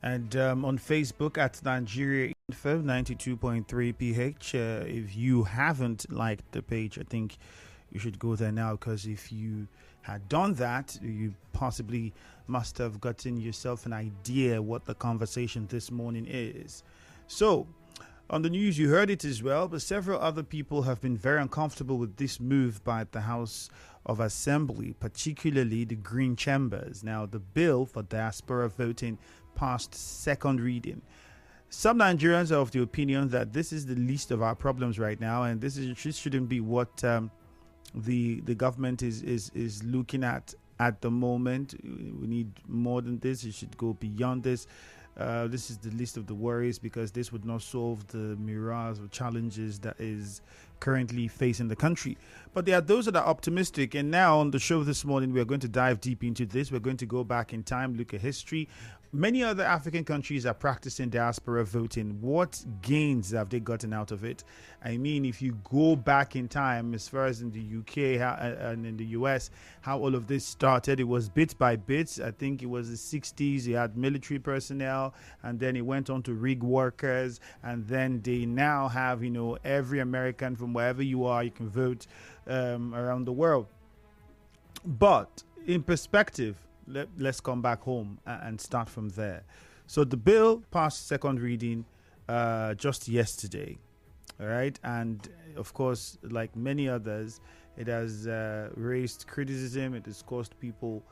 And on Facebook at Nigeria Info 92.3 PH. If you haven't liked the page, I think you should go there now, because if you had done that, you possibly must have gotten yourself an idea what the conversation this morning is. So, on the news, you heard it as well, but several other people have been very uncomfortable with this move by the House of Assembly, particularly the Green Chambers. Now, the bill for diaspora voting passed second reading. Some Nigerians are of the opinion that this is the least of our problems right now, and this shouldn't be what the government is looking at the moment. We need more than this. It should go beyond this. This is the least of the worries, because this would not solve the myriad of challenges that is currently facing the country. But there are those that are optimistic. And now on the show this morning, we're going to dive deep into this. We're going to go back in time, look at history. Many other African countries are practicing diaspora voting. What gains have they gotten out of it? I mean, if you go back in time, as far as in the UK and in the US, how all of this started, it was bit by bit. I think it was the 60s. You had military personnel, and then it went on to rig workers, and then they now have, every American from wherever you are, you can vote around the world. But in perspective, let's come back home and start from there. So the bill passed second reading just yesterday, all right? And of course, like many others, it has raised criticism. It has caused people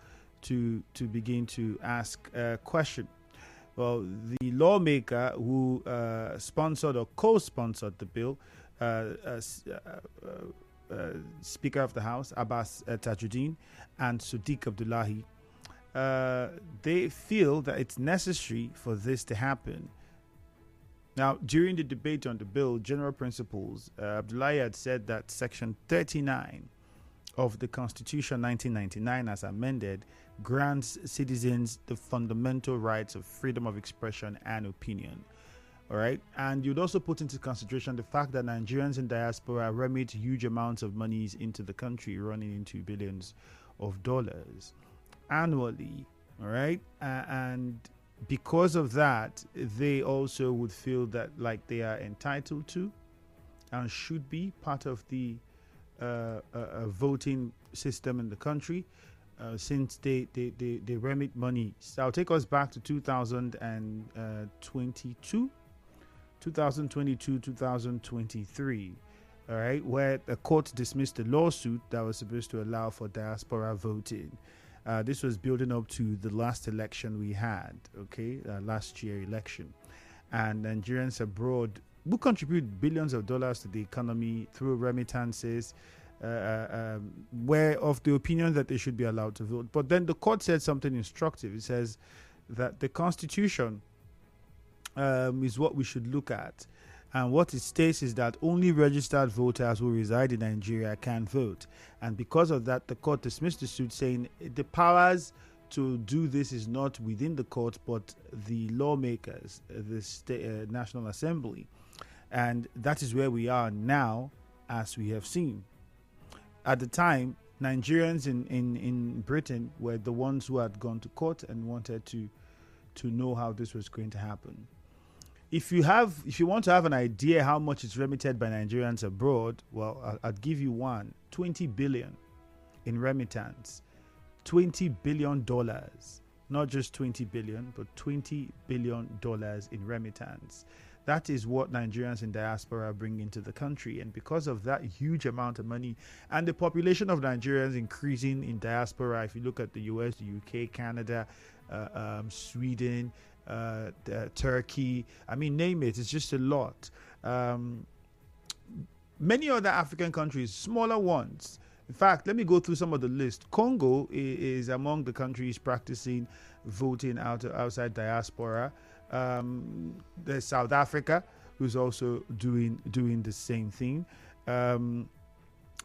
to begin to ask a question. Well, the lawmaker who sponsored or co-sponsored the bill, Speaker of the House, Abbas Tajuddin, and Sadiq Abdullahi, they feel that it's necessary for this to happen. Now, during the debate on the bill, general principles, Abdullahi had said that Section 39 of the Constitution 1999, as amended, grants citizens the fundamental rights of freedom of expression and opinion. All right. And you'd also put into consideration the fact that Nigerians in diaspora remit huge amounts of monies into the country, running into billions of dollars annually. All right. And because of that, they also would feel that like they are entitled to and should be part of the voting system in the country, since they remit money. So I'll take us back to 2022, 2023, all right, where the court dismissed the lawsuit that was supposed to allow for diaspora voting. This was building up to the last election we had, last year election. And Nigerians abroad who contribute billions of dollars to the economy through remittances, were of the opinion that they should be allowed to vote. But then the court said something instructive. It says that the Constitution is what we should look at. And what it states is that only registered voters who reside in Nigeria can vote. And because of that, the court dismissed the suit, saying the powers to do this is not within the court, but the lawmakers, the National Assembly. And that is where we are now, as we have seen. At the time, Nigerians in Britain were the ones who had gone to court and wanted to know how this was going to happen. If you want to have an idea how much is remitted by Nigerians abroad, well, I'd give you one: 20 billion in remittance. $20 billion, not just 20 billion, but $20 billion in remittance. That is what Nigerians in diaspora bring into the country. And because of that huge amount of money and the population of Nigerians increasing in diaspora, if you look at the US, the UK, Canada, Sweden, Turkey, I mean, name it, it's just a lot. Many other African countries, smaller ones. In fact, let me go through some of the list. Congo is among the countries practicing voting outside diaspora. There's South Africa, who's also doing the same thing.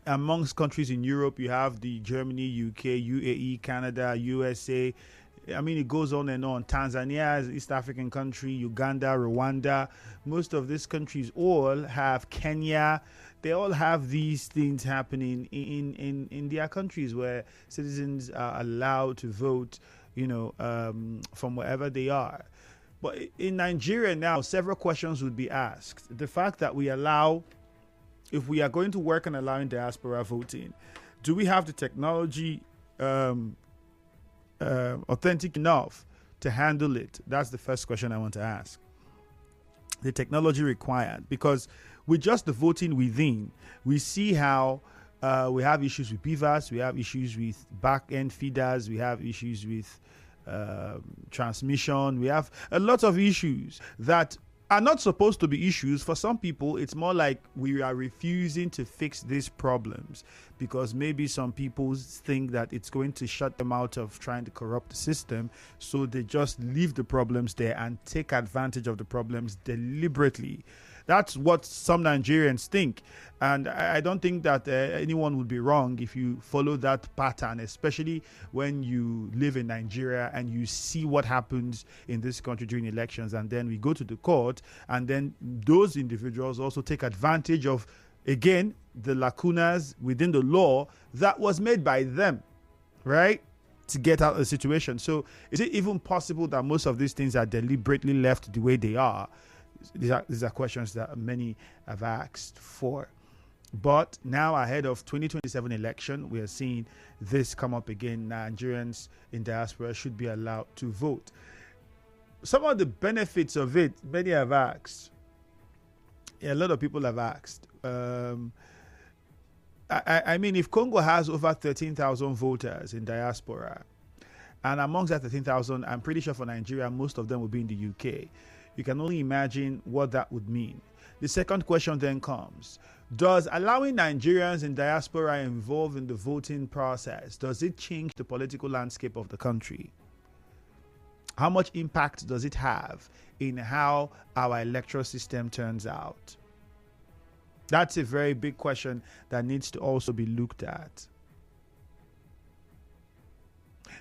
Amongst countries in Europe, you have the Germany, UK, UAE, Canada, USA. I mean, it goes on and on. Tanzania is an East African country, Uganda, Rwanda. Most of these countries all have Kenya. They all have these things happening in their countries where citizens are allowed to vote, from wherever they are. But in Nigeria now, several questions would be asked. The fact that we allow, if we are going to work on allowing diaspora voting, do we have the technology authentic enough to handle it? That's the first question I want to ask. The technology required, because with just the voting within, we see how we have issues with beavers, we have issues with back-end feeders, we have issues with transmission, we have a lot of issues that are not supposed to be issues. For some people, it's more like we are refusing to fix these problems because maybe some people think that it's going to shut them out of trying to corrupt the system. So they just leave the problems there and take advantage of the problems deliberately. That's what some Nigerians think. And I don't think that anyone would be wrong if you follow that pattern, especially when you live in Nigeria and you see what happens in this country during elections. And then we go to the court, and then those individuals also take advantage of, again, the lacunas within the law that was made by them, right, to get out of the situation. So is it even possible that most of these things are deliberately left the way they are? These are questions that many have asked for. But now, ahead of 2027 election, we are seeing this come up again. Nigerians in diaspora should be allowed to vote. Some of the benefits of it, many have asked. A lot of people have asked. I mean, if Congo has over 13,000 voters in diaspora, and amongst that 13,000, I'm pretty sure for Nigeria, most of them will be in the UK. You can only imagine what that would mean. The second question then comes: does allowing Nigerians in diaspora involved in the voting process, does it change the political landscape of the country? How much impact does it have in how our electoral system turns out? That's a very big question that needs to also be looked at.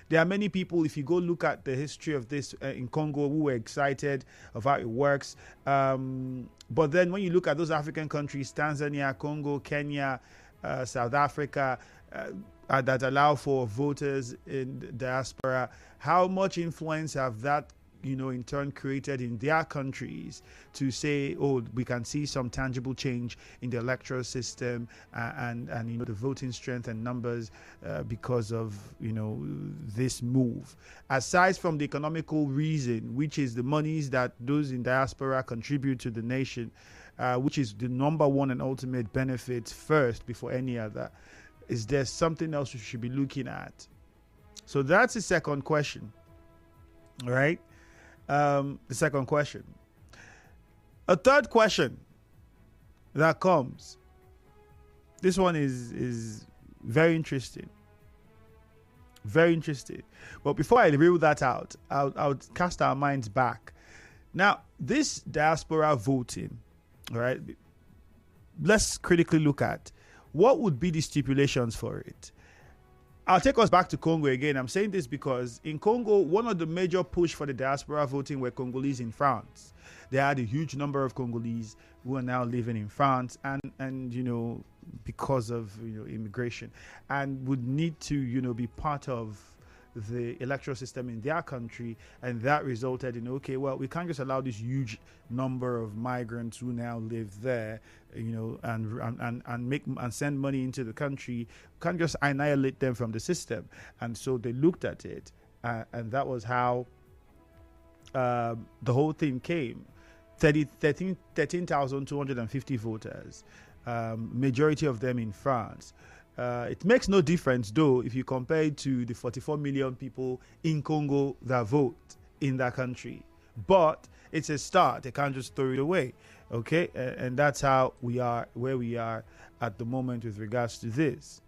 There are many people, if you go look at the history of this in Congo, who were excited of how it works. But then when you look at those African countries, Tanzania, Congo, Kenya, South Africa, that allow for voters in diaspora, how much influence have that, in turn created in their countries to say, oh, we can see some tangible change in the electoral system and the voting strength and numbers because of, this move. Aside from the economical reason, which is the monies that those in diaspora contribute to the nation, which is the number one and ultimate benefit first before any other, is there something else we should be looking at? So that's the second question, right? The second question. A third question that comes. This one is very interesting. Very interesting. But before I reel that out, I'll cast our minds back. Now, this diaspora voting, all right, let's critically look at what would be the stipulations for it. I'll take us back to Congo again. I'm saying this because in Congo, one of the major push for the diaspora voting were Congolese in France. They had a huge number of Congolese who are now living in France and because of immigration, and would need to be part of the electoral system in their country. And that resulted in, okay, well, we can't just allow this huge number of migrants who now live there, and make and send money into the country. We can't just annihilate them from the system. And so they looked at it, and that was how the whole thing came. 13,250 voters, majority of them in France. It makes no difference, though, if you compare it to the 44 million people in Congo that vote in that country. But it's a start. They can't just throw it away. Okay? And that's how we are where we are at the moment with regards to this.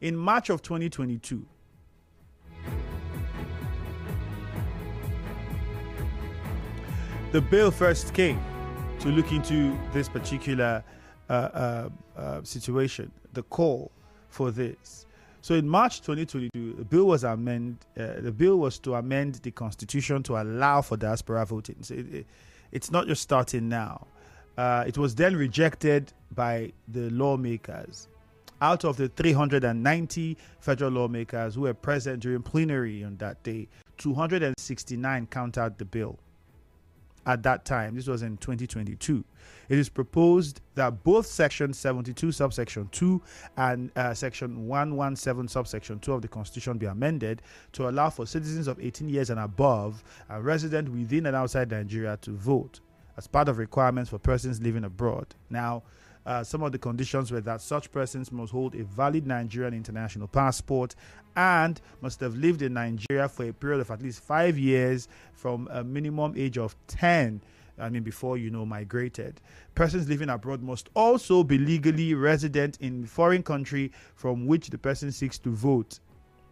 In March of 2022, the bill first came to look into this particular situation, the call for this. So in March 2022, the bill was to amend the constitution to allow for diaspora voting. So it's not just starting now. It was then rejected by the lawmakers. Out of the 390 federal lawmakers who were present during plenary on that day, 269 countered the bill. at that time. This was in 2022. It is proposed that both Section 72, subsection 2, and Section 117, subsection 2 of the Constitution be amended to allow for citizens of 18 years and above and resident within and outside Nigeria to vote as part of requirements for persons living abroad. Now, some of the conditions were that such persons must hold a valid Nigerian international passport and must have lived in Nigeria for a period of at least 5 years from a minimum age of 10. Before migrated. Persons living abroad must also be legally resident in the foreign country from which the person seeks to vote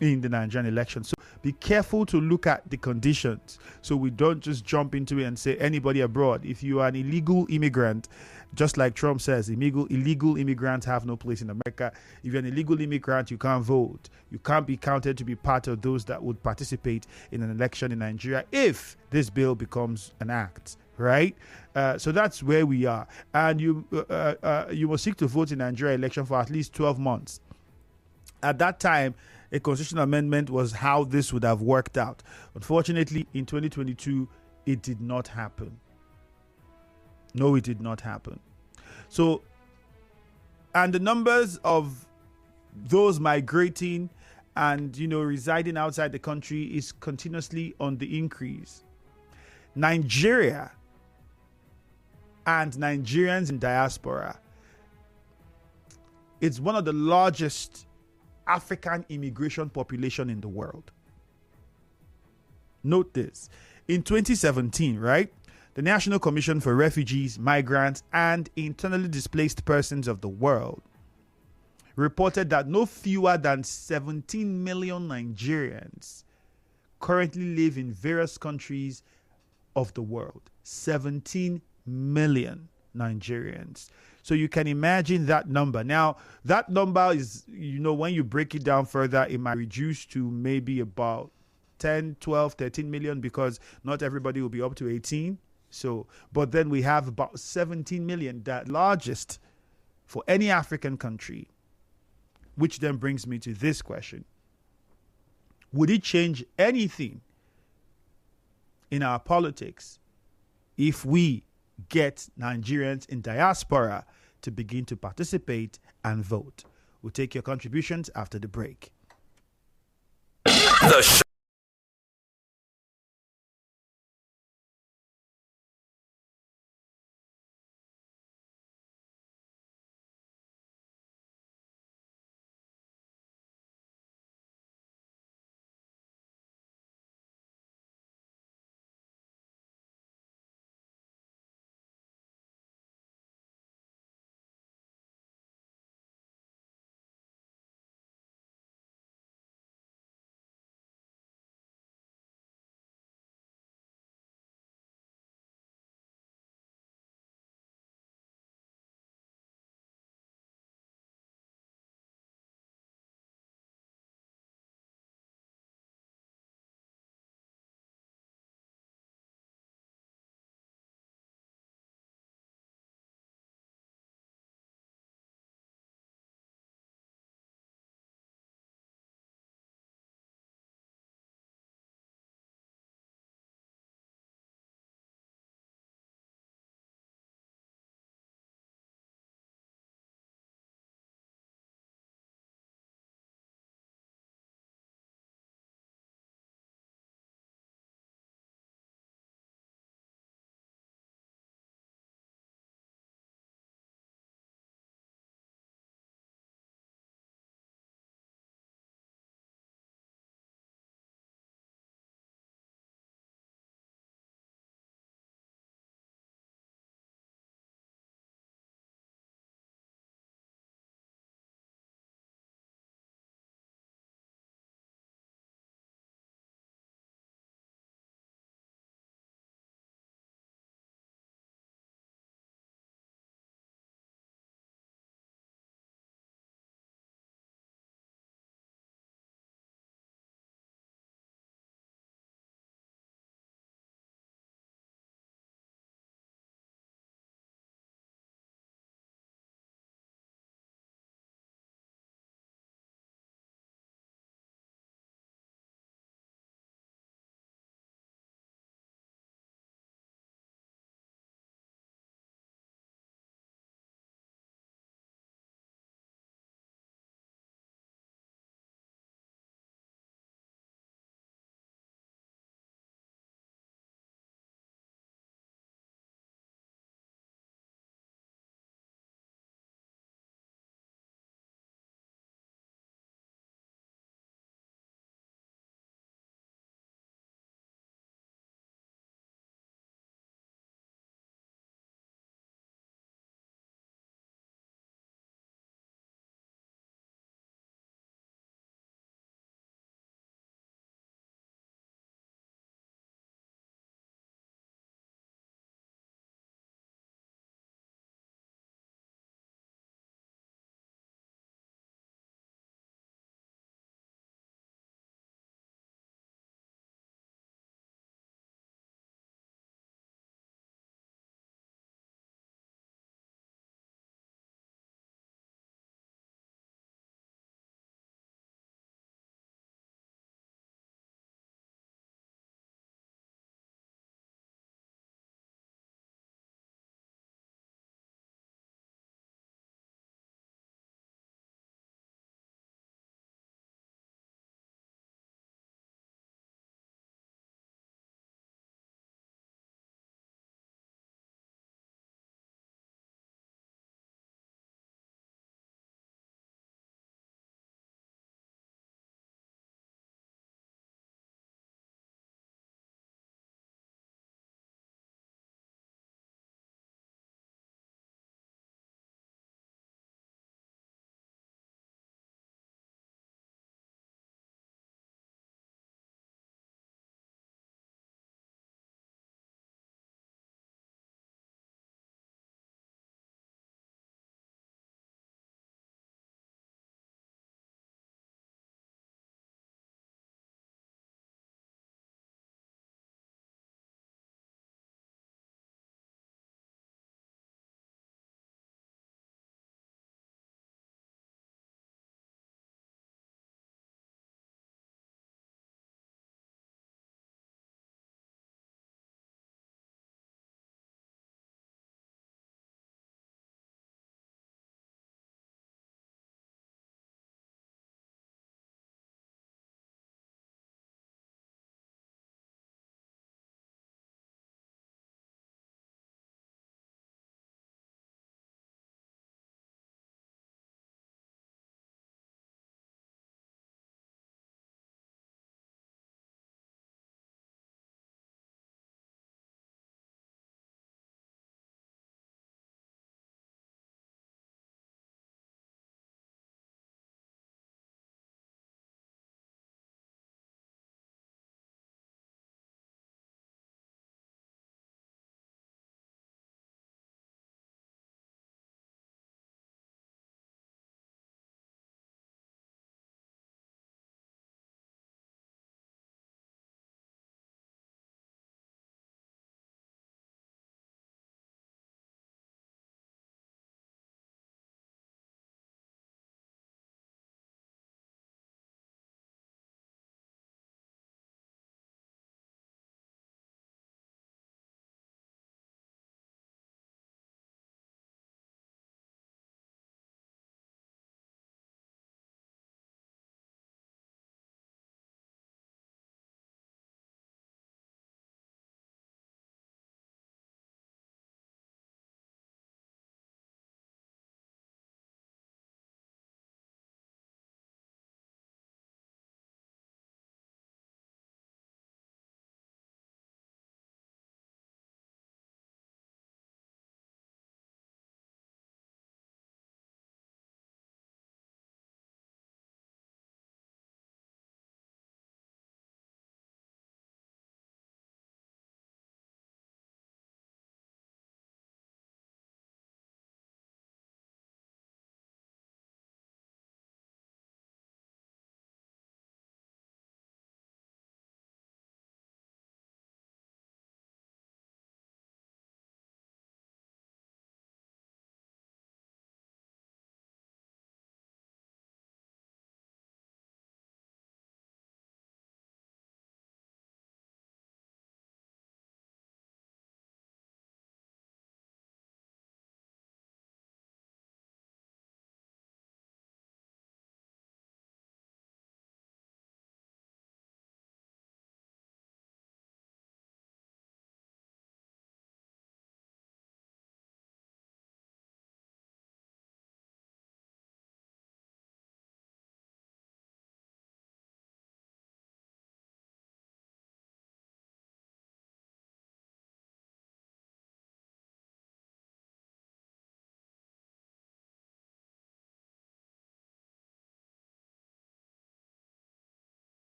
in the Nigerian election. So be careful to look at the conditions so we don't just jump into it and say anybody abroad. If you are an illegal immigrant, just like Trump says, illegal immigrants have no place in America. If you're an illegal immigrant, you can't vote. You can't be counted to be part of those that would participate in an election in Nigeria if this bill becomes an act. Right, so that's where we are, and you must seek to vote in Nigeria election for at least 12 months. At that time, a constitutional amendment was how this would have worked out. Unfortunately, in 2022, it did not happen. No, it did not happen. So, and the numbers of those migrating and residing outside the country is continuously on the increase. Nigeria and Nigerians in diaspora, it's one of the largest African immigration population in the world. Note this. In 2017, right, the National Commission for Refugees, Migrants, and Internally Displaced Persons of the World reported that no fewer than 17 million Nigerians currently live in various countries of the world. 17 million Nigerians. So you can imagine that number. Now, that number is, when you break it down further, it might reduce to maybe about 10, 12, 13 million because not everybody will be up to 18. So, but then we have about 17 million, the largest for any African country, which then brings me to this question. Would it change anything in our politics if we get Nigerians in diaspora to begin to participate and vote? We'll take your contributions after the break.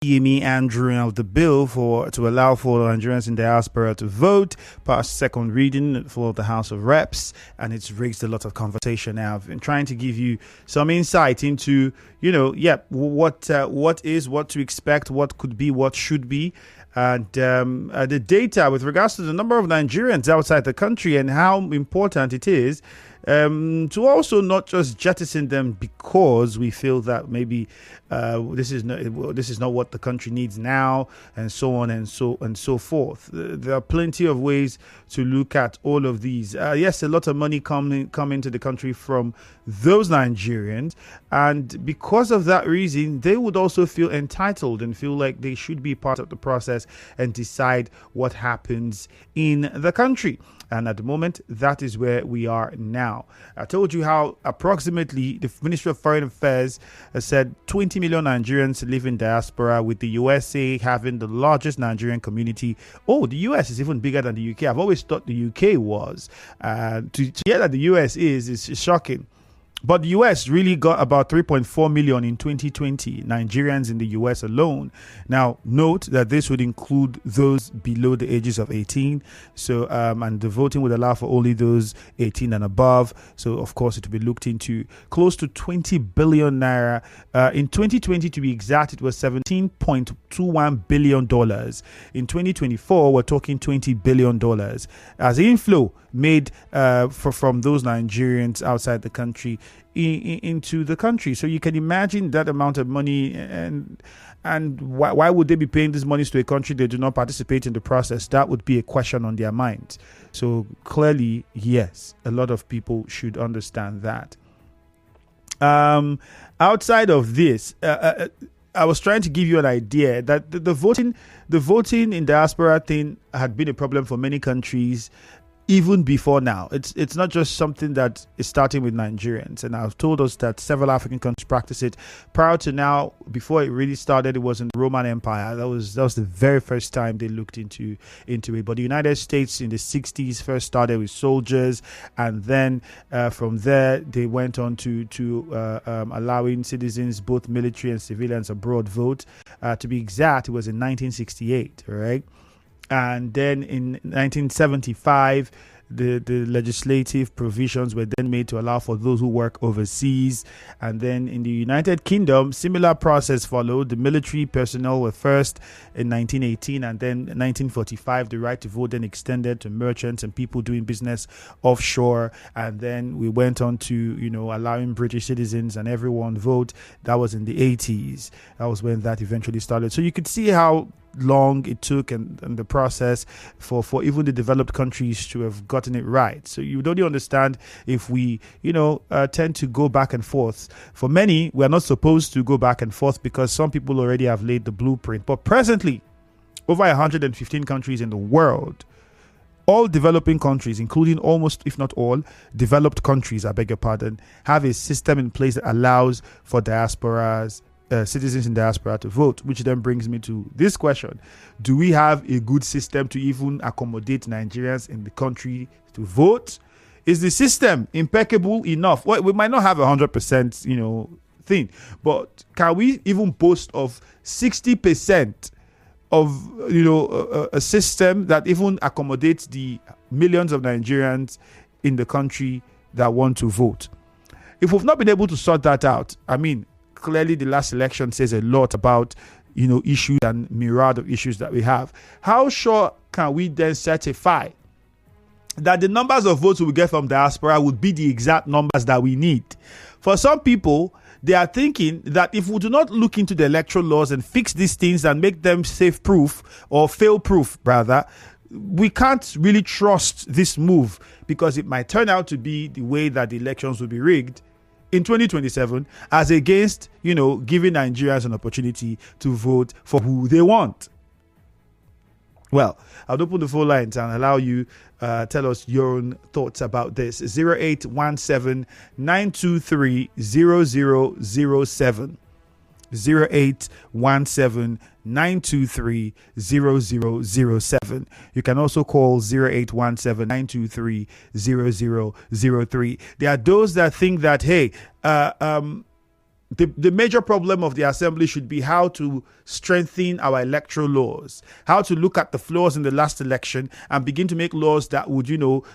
Andrew of the bill to allow for Nigerians in diaspora to vote passed second reading for the House of Reps, and it's raised a lot of conversation. Now, I've been trying to give you some insight into, what to expect, what could be, what should be, and the data with regards to the number of Nigerians outside the country and how important it is to also not just jettison them because we feel that maybe this is not what the country needs now, and so on and so forth. There are plenty of ways to look at all of these. Yes, a lot of money come into the country from those Nigerians, and because of that reason, they would also feel entitled and feel like they should be part of the process and decide what happens in the country. And at the moment, that is where we are now. I told you how approximately the Ministry of Foreign Affairs has said 20 million Nigerians live in diaspora, with the USA having the largest Nigerian community. Oh, the US is even bigger than the UK. I've always thought the UK was. To hear that the US is shocking. But the US really got about 3.4 million in 2020 Nigerians in the US alone. Now, note that this would include those below the ages of 18. So, and the voting would allow for only those 18 and above. So, of course, it will be looked into. Close to 20 billion naira. In 2020, to be exact, it was $17.21 billion. In 2024, we're talking $20 billion as inflow made from those Nigerians outside the country into the country. So you can imagine that amount of money, and why would they be paying these monies to a country they do not participate in the process? That would be a question on their minds. So clearly, yes, a lot of people should understand that. Outside of this, I was trying to give you an idea that the voting in diaspora thing had been a problem for many countries even before now. It's not just something that is starting with Nigerians, and I've told us that several African countries practice it. Prior to now, before it really started, it was in the Roman Empire. That was the very first time they looked into it. But the United States in the 60s first started with soldiers, and then from there they went on to allowing citizens, both military and civilians, abroad vote. To be exact, it was in 1968, right? And then in 1975, the legislative provisions were then made to allow for those who work overseas. And then in the United Kingdom, similar process followed. The military personnel were first in 1918, and then in 1945, the right to vote then extended to merchants and people doing business offshore. And then we went on to, allowing British citizens and everyone vote. That was in the 80s. That was when that eventually started. So you could see how long it took and the process for even the developed countries to have gotten it right. So you don't understand if we tend to go back and forth. For many, we are not supposed to go back and forth because some people already have laid the blueprint. But presently, over 115 countries in the world, all developing countries, including almost, if not all, developed countries, I beg your pardon, have a system in place that allows for diasporas, citizens in diaspora to vote, which then brings me to this question. Do we have a good system to even accommodate Nigerians in the country to vote? Is the system impeccable enough? Well, we might not have 100%, thing, but can we even boast of 60% of, a system that even accommodates the millions of Nigerians in the country that want to vote? If we've not been able to sort that out, clearly the last election says a lot about issues and myriad of issues that we have. How sure can we then certify that the numbers of votes we get from diaspora would be the exact numbers that we need? For some people, they are thinking that if we do not look into the electoral laws and fix these things and make them safe proof or fail proof rather, we can't really trust this move because it might turn out to be the way that the elections will be rigged in 2027, as against, giving Nigerians an opportunity to vote for who they want. Well, I'll open the phone lines and allow you tell us your own thoughts about this. 0817 923 0007. 0817 923 0007. You can also call 0817 923 0003. There are those that think that, hey, the major problem of the assembly should be how to strengthen our electoral laws, how to look at the flaws in the last election and begin to make laws that would,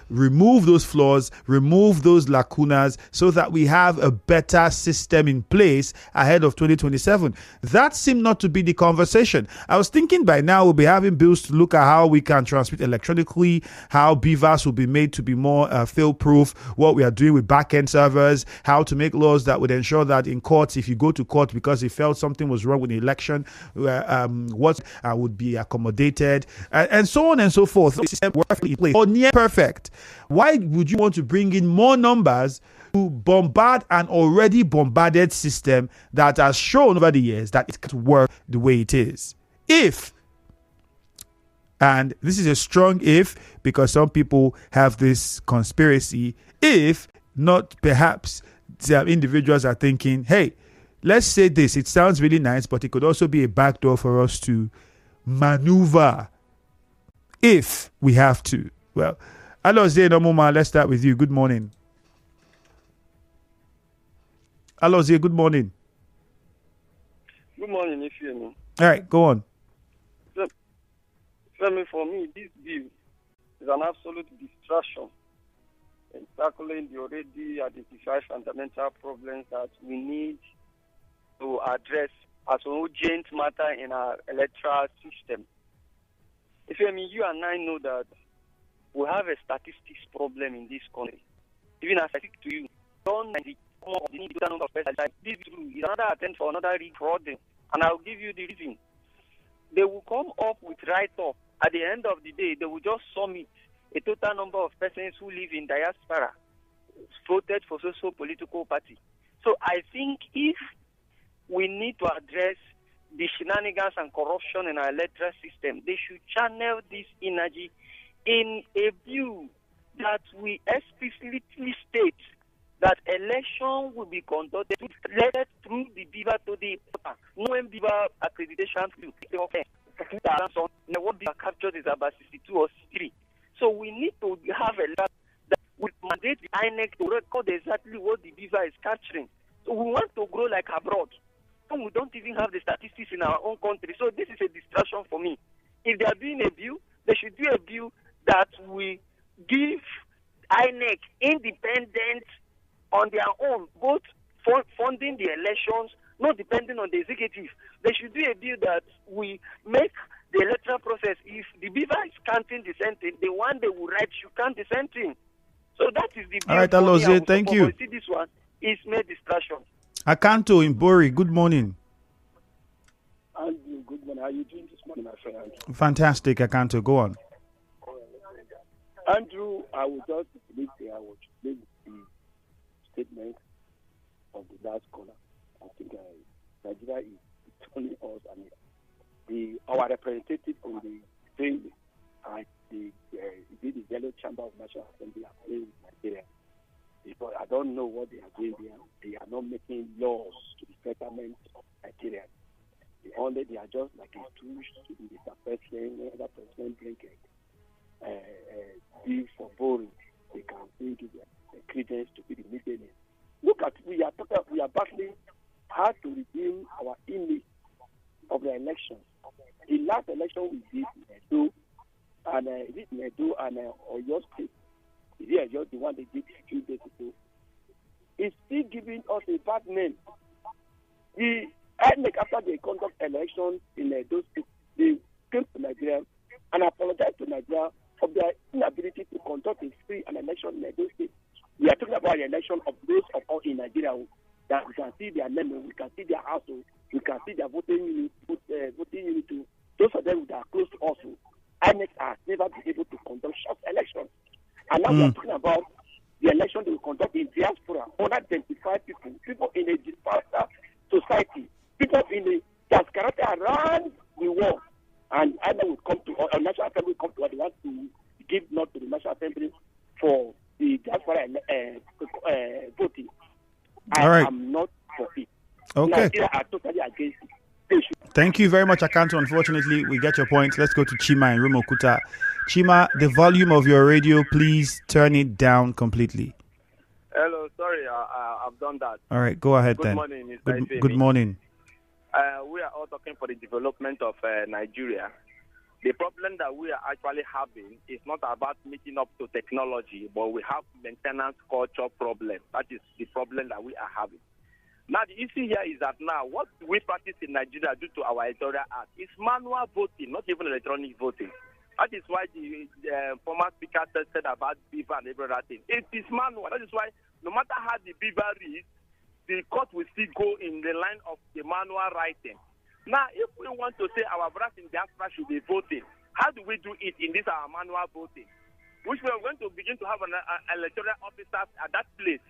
remove those flaws, remove those lacunas, so that we have a better system in place ahead of 2027. That seemed not to be the conversation. I was thinking by now we'll be having bills to look at how we can transmit electronically, how BVAS will be made to be more fail-proof, what we are doing with back-end servers, how to make laws that would ensure that in courts, if you go to court because you felt something was wrong with the election, what would be accommodated, and so on and so forth. System perfectly placed or near perfect. Why would you want to bring in more numbers to bombard an already bombarded system that has shown over the years that it can work the way it is? If, and this is a strong if, because some people have this conspiracy, if not perhaps some individuals are thinking, hey, let's say this, it sounds really nice, but it could also be a backdoor for us to maneuver if we have to. Well, Alozie Nomuma, let's start with you. Good morning. Alozie, good morning. Good morning, if you hear me. All right, go on. For me, this bill is an absolute distraction in tackling the already identified fundamental problems that we need to address as an urgent matter in our electoral system. If you and I know that we have a statistics problem in this country. Even as I speak to you, number of persons. This is another attempt for another defrauding, and I'll give you the reason. They will come up with write-up. At the end of the day, they will just submit a total number of persons who live in diaspora voted for social political party. So I think if we need to address the shenanigans and corruption in our electoral system, they should channel this energy in a view that we explicitly state that election will be conducted led through the BIVA to the voter. No BIVA accreditation through what BIVA captured is about 62 or 63. So we need to have a law that will mandate the INEC to record exactly what the BIVA is capturing. So we want to grow like abroad. And we don't even have the statistics in our own country. So this is a distraction for me. If they are doing a bill, they should do a bill that will give INEC independent on their own, both for funding the elections, not depending on the executive. They should do a bill that we make the electoral process. If the BIVA is counting the same thing, the one they will write should count the same thing. So that is the bill. All right, Alozie, thank you. See, this one is made distraction. Akanto in Bori, good morning. Andrew, good morning. How are you doing this morning, my friend? Fantastic, Akanto. Go on. Andrew, I will just make the statement of the last caller. I think Nigeria is turning us, and our representative on the thing at the Yellow Chamber of National Assembly are playing with Nigeria. Because I don't know what they are doing there. They are not making laws to the betterment of Nigeria. They are just like a tool to Mr. President, another president bringing bill for borrowing. They can bring the credence to be the millionaires. Look at we are battling hard to redeem our image of the elections. The last election we did in Edo and Oyo State. Is just the one they did a few days ago. It's still giving us a bad name. The INEC, after they conduct elections in Edo State, they came to Nigeria and apologized to Nigeria for their inability to conduct a free an election in Edo State. We are talking about the election of those of all in Nigeria that we can see their name, we can see their household, we can see their voting unit. Those of them that are close to us, INEC has never been able to conduct short elections. And now we are talking about the election they will conduct in diaspora, 125 people in a dispersed society, people in the Tascarate around the world. And either will come to, or National Assembly will come to what they want to give not to the National Assembly for the diaspora voting. I am not for it. Okay. Nigeria are totally against it. Thank you very much, Akanto. Unfortunately, we get your point. Let's go to Chima in Rumokuta. Chima, the volume of your radio, please turn it down completely. Hello, sorry, I've done that. All right, go ahead Good then. morning, Mr. Ifemi. Good morning. We are all talking for the development of Nigeria. The problem that we are actually having is not about meeting up to technology, but we have maintenance culture problem. That is the problem that we are having. Now, the issue here is that now, what we practice in Nigeria due to our electoral act is manual voting, not even electronic voting. That is why the former speaker said about beaver and every other thing. It is manual. That is why no matter how the beaver reads, the court will still go in the line of the manual writing. Now, if we want to say our brothers in diaspora should be voting, how do we do it in this our manual voting? Which we are going to begin to have an electoral officer at that place.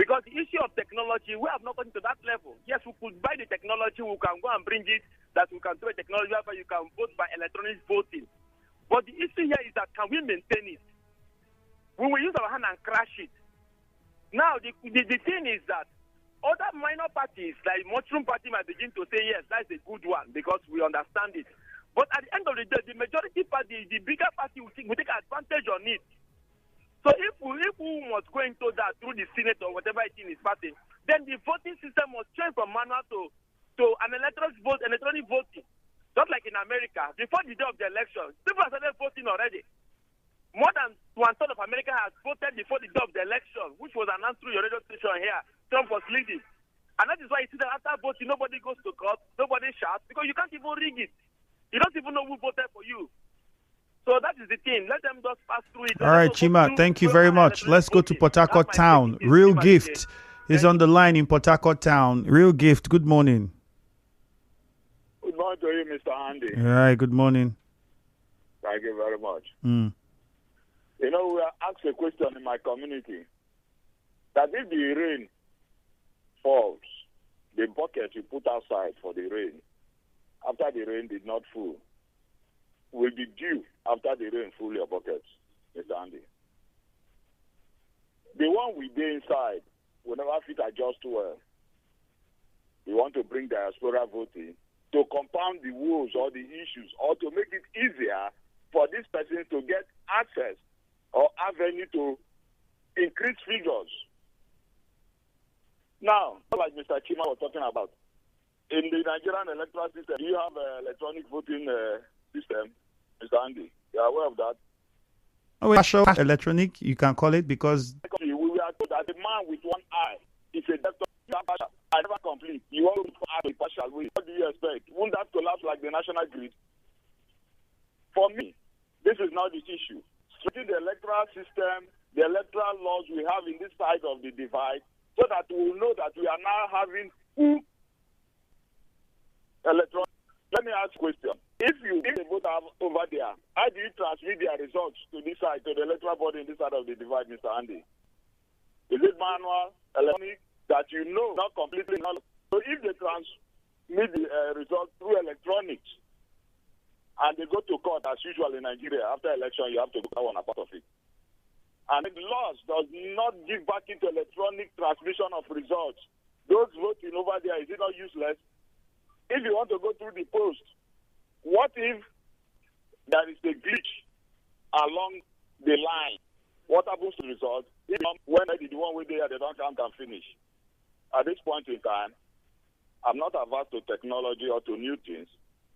Because the issue of technology, we have not gotten to that level. Yes, we could buy the technology, we can go and bring it, that we can do a technology where you can vote by electronic voting. But the issue here is that can we maintain it? We will use our hand and crash it. Now, the thing is that other minor parties, like Mushroom Party, might begin to say, yes, that's a good one, because we understand it. But at the end of the day, the majority party, the bigger party, will take advantage on it. So if we must go into that through the Senate or whatever it is passing, then the voting system must change from manual to an electronic voting. Just like in America, before the day of the election, people have started voting already. More than 1/3 of America has voted before the day of the election, which was announced through your radio station here. Trump was leading. And that is why you see that after voting, nobody goes to court, nobody shouts, because you can't even rig it. You don't even know who voted for you. So that is the thing. Let them just pass through it. All right, Chima, thank you very much. Let's go to Port Harcourt Town. Real Gift is on the line in Port Harcourt Town. Real Gift, good morning. Good morning to you, Mr. Andy. All right, good morning. Thank you very much. Mm. We are asked a question in my community that if the rain falls, the bucket you put outside for the rain, after the rain did not fall, will be due after the rain full your buckets, Mr. Andy. The one we do inside will never fit adjust well. We want to bring diaspora voting to compound the woes or the issues, or to make it easier for this person to get access or avenue to increase figures. Now, like Mr. Chima was talking about, in the Nigerian electoral system, do you have an electronic voting system, Mr. Andy? You are aware of that? Oh, partial electronic, you can call it, because we are told that the man with one eye is a doctor. I never complete. You want to act a partial way. What do you expect? Won't that collapse like the national grid? For me, this is not the issue. Strengthen the electoral system, the electoral laws we have in this side of the divide, so that we will know that we are now having two electronic. Let me ask a question. If the voter over there, how do you transmit their results to this side, to the electoral body in this side of the divide, Mr. Andy? Is it manual, electronic, that you know, not completely knowledge? So if they transmit the results through electronics, and they go to court as usual in Nigeria, after election, you have to go on a part of it. And the laws does not give back into electronic transmission of results. Those voting over there, is it not useless? If you want to go through the post, what if there is a glitch along the line? What happens to the result? When the one way there, they don't count and finish. At this point in time, I'm not averse to technology or to new things,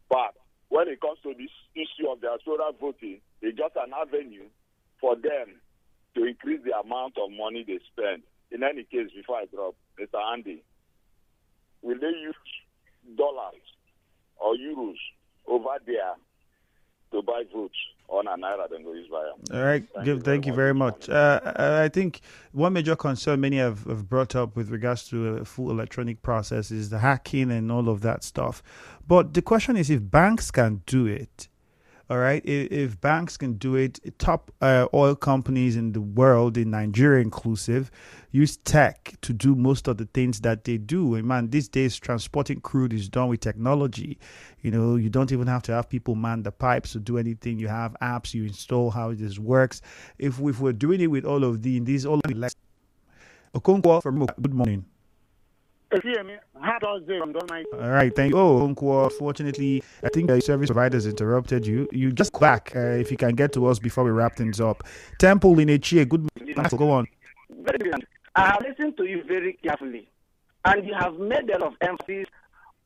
but when it comes to this issue of diaspora voting, it's just an avenue for them to increase the amount of money they spend. In any case, before I drop, Mr. Andy, will they use dollars or euros over there to buy votes on a naira than go use via? All right, thank you very much. I think one major concern many have brought up with regards to a full electronic process is the hacking and all of that stuff. But the question is, if banks can do it, all right, if banks can do it, top oil companies in the world, in Nigeria inclusive, use tech to do most of the things that they do. And man, these days, transporting crude is done with technology. You don't even have to have people man the pipes to do anything. You have apps, you install how this works. If we're doing it with all of these, all of the Okonkwo from good morning. All right, thank you. Oh, Okonkwo, fortunately, I think the service providers interrupted you. You just back if you can get to us before we wrap things up. Temple in Echie, good morning. Go on. I have listened to you very carefully, and you have made a lot of emphasis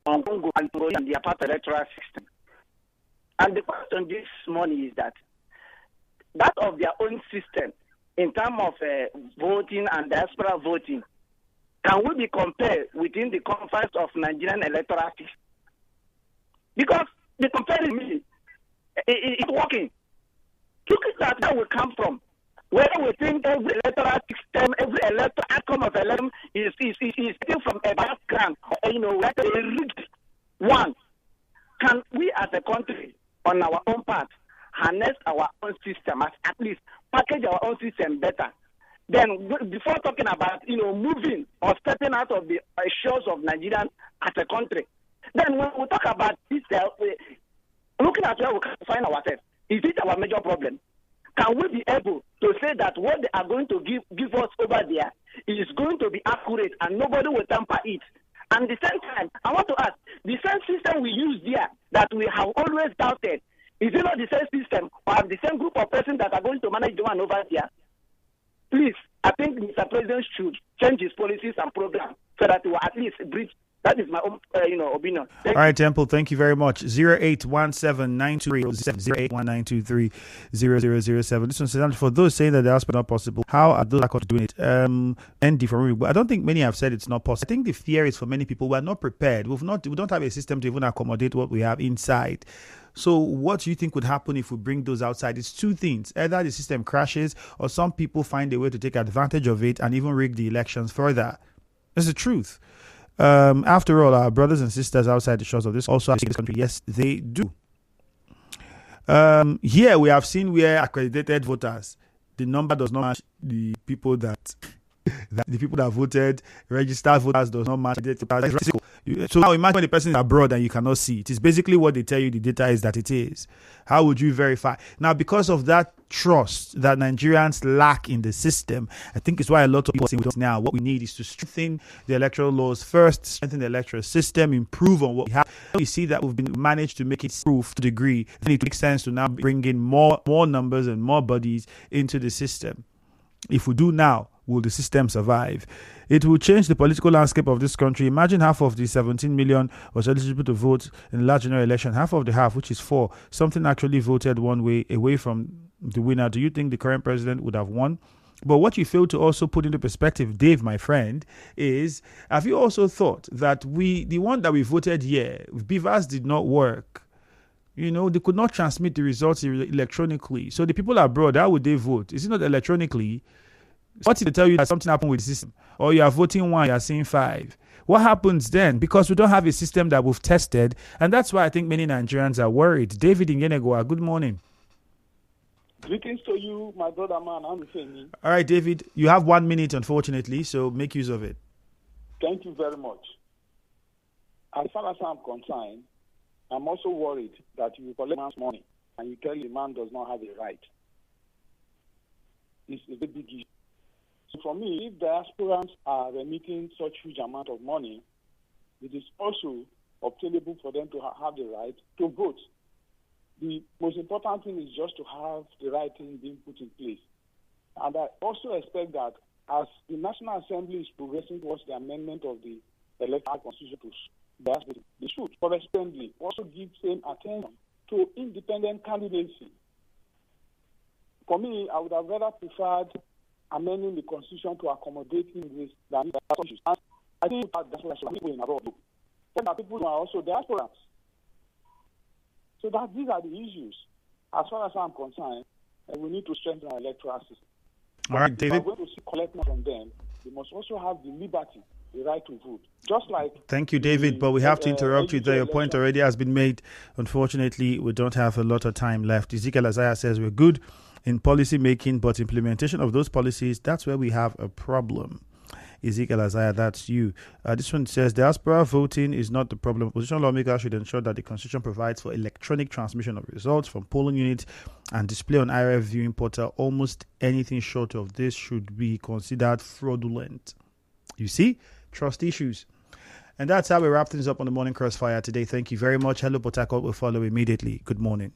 on Congo and their part electoral system. And the question this morning is that of their own system, in terms of voting and diaspora voting, can we be compared within the confines of Nigerian electoral system? Because the comparison it's working. Look at where we come from. Where we think every electoral system, every electoral outcome of election is still from a background, like a rigged one. Can we as a country, on our own part, harness our own system, at least package our own system better? Then, before talking about, moving or stepping out of the shores of Nigeria as a country, then when we talk about this, looking at where we can find ourselves, is it our major problem? Can we be able to say that what they are going to give us over there is going to be accurate and nobody will tamper it? And at the same time, I want to ask, the same system we use there that we have always doubted, is it not the same system or the same group of persons that are going to manage the one over there? Please, I think Mr. President should change his policies and programs so that we will at least breach. That is my own, opinion. All right, Temple, thank you very much. 0817-923-081923-0007. This one says, for those saying that the diaspora not possible, how are those doing it? Andy from Ruby. I don't think many have said it's not possible. I think the fear is for many people, we're not prepared. We don't have a system to even accommodate what we have inside. So what do you think would happen if we bring those outside? It's two things. Either the system crashes or some people find a way to take advantage of it and even rig the elections further. That's the truth. After all, our brothers and sisters outside the shores of this also have this country. Yes, they do. Here we have seen where accredited voters, the number does not match the people that voted. Registered voters does not match. So now imagine when the person is abroad and you cannot see it. It's basically what they tell you the data is that it is. How would you verify? Now, because of that trust that Nigerians lack in the system, I think it's why a lot of people are saying with us now, what we need is to strengthen the electoral laws first, strengthen the electoral system, improve on what we have. We see that we've been managed to make it proof to the degree. Then it makes sense to now bring in more numbers and more bodies into the system. If we do now, will the system survive? It will change the political landscape of this country. Imagine half of the 17 million was eligible to vote in the last general election. Half of the half, which is 4, something actually voted one way away from the winner. Do you think the current president would have won? But what you fail to also put into perspective, Dave, my friend, is have you also thought that the one that we voted here, Beavers did not work? They could not transmit the results electronically. So the people abroad, how would they vote? Is it not electronically? What if they tell you that something happened with the system? Or you are voting 1, you are seeing 5. What happens then? Because we don't have a system that we've tested. And that's why I think many Nigerians are worried. David Ingenegoa, good morning. Greetings to you, my brother man. I'm saying. All right, David, you have 1 minute, unfortunately, so make use of it. Thank you very much. As far as I'm concerned, I'm also worried that you collect man's money and you tell the man does not have a right. It's a big issue. So for me, if diasporans are remitting such huge amount of money, it is also obtainable for them to have the right to vote. The most important thing is just to have the right thing being put in place. And I also expect that as the National Assembly is progressing towards the amendment of the electoral constitution to diaspora, they should correspondingly also give same attention to independent candidacy. For me, I would have rather preferred amending the constitution to accommodate this than the issues. I think that that's what people in abroad do. There are people who are also diasporans. So that these are the issues. As far as I'm concerned, we need to strengthen our electoral system. All right, David. If we're going to collect money from them, they must also have the liberty, the right to vote. Just like. Thank you, David. But we have to interrupt you there. Your point already has been made. Unfortunately, we don't have a lot of time left. Ezekiel Isaiah says we're good in policy making, but implementation of those policies, that's where we have a problem. Ezekiel Isaiah, that's you. This one says diaspora voting is not the problem. Opposition lawmakers should ensure that the Constitution provides for electronic transmission of results from polling units and display on IRF viewing portal. Almost anything short of this should be considered fraudulent. You see? Trust issues. And that's how we wrap things up on the Morning Crossfire today. Thank you very much. Hello, Port Harcourt will follow immediately. Good morning.